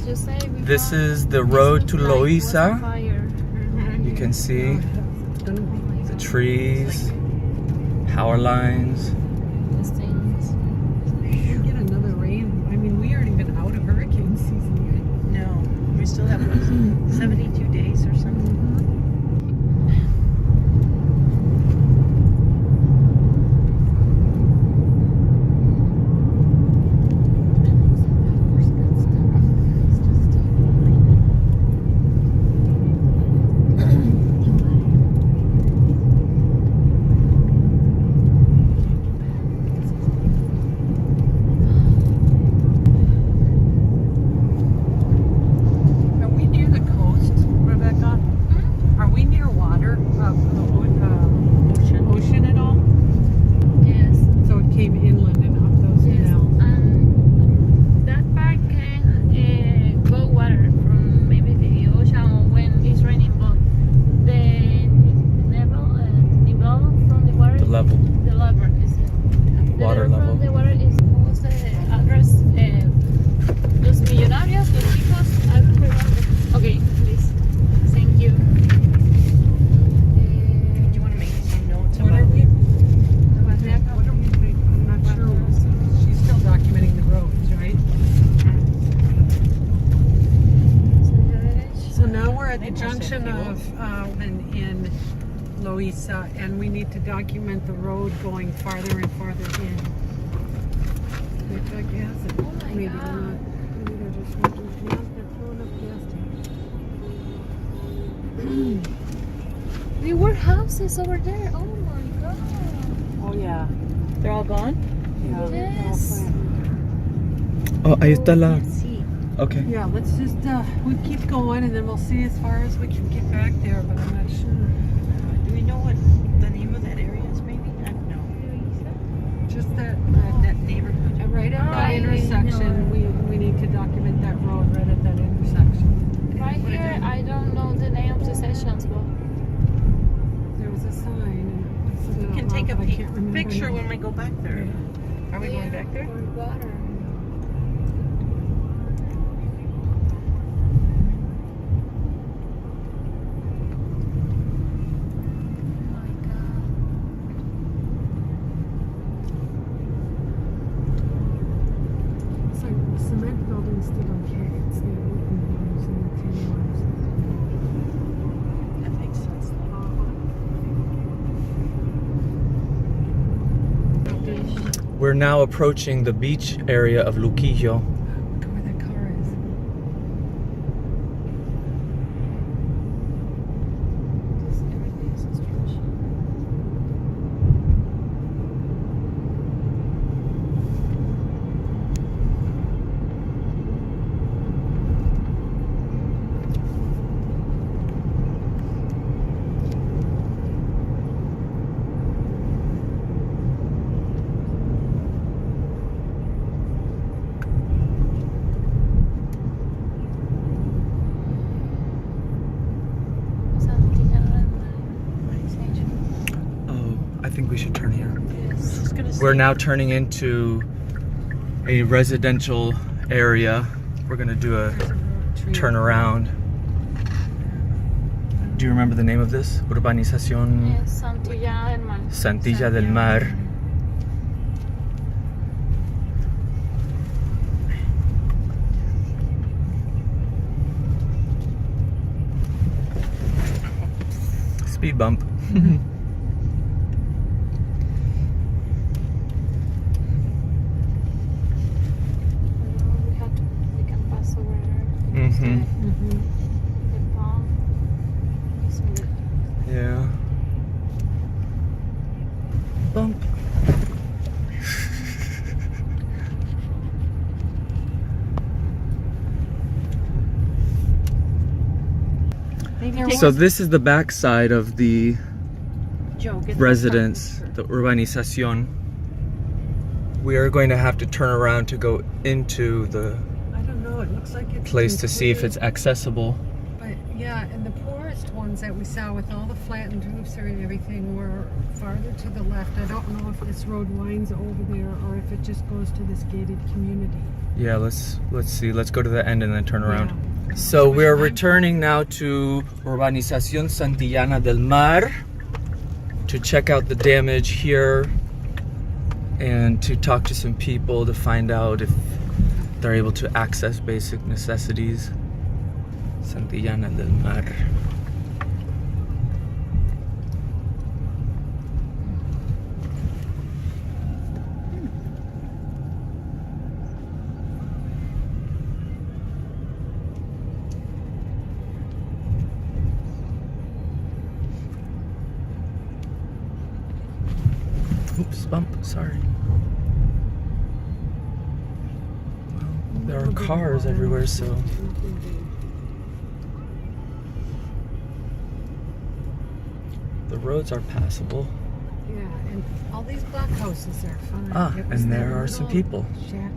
This is the road to Loiza. You can see the trees, power lines. We'll get another rain. I mean, we aren't even out of hurricane season yet. No, we still have 72 days or something. In Loiza, and we need to document the road going farther and farther in. Which I guess maybe not. Maybe they're just working. They're throwing up gas tanks. There were houses over there. Oh my god. Oh yeah. They're all gone? Yeah. Yes. Oh, ahí está la. Okay. Yeah, let's just we keep going, and then we'll see as far as we can get back there, but I'm not sure. Do we know what the name of that area is maybe? I don't know. Just that neighborhood. Right at that intersection, we need to document that road right at that intersection. Right here, I don't know the name of the sections, but there was a sign. And I said, We can take a picture now. when we go back there. Yeah. Are we going back there? water. Cement buildings did okay. It's the wooden ones and the tin ones. That makes sense. We're now approaching the beach area of Luquillo. Look at where that car is. I think we should turn here. We're now turning into a residential area. We're gonna do a turnaround. Do you remember the name of this? Urbanización Santillana del Mar. Santillana del Mar. Speed bump. Yeah. Bump. So this is the back side of the residence, the Urbanización. We are going to have to turn around to go into the It looks like it's place to see if it's accessible. But yeah, and the poorest ones that we saw with all the flattened roofs and everything were farther to the left. I don't know if this road winds over there or if it just goes to this gated community. Yeah, let's see. Let's go to the end and then turn around. So we're returning now to Urbanización Santillana del Mar to check out the damage here and to talk to some people to find out if they're able to access basic necessities. Santillana del Mar. Oops, bump, sorry. Well, there are cars everywhere, so. The roads are passable. Yeah, and all these block houses are fine. Ah, It was and that there are some little people. shack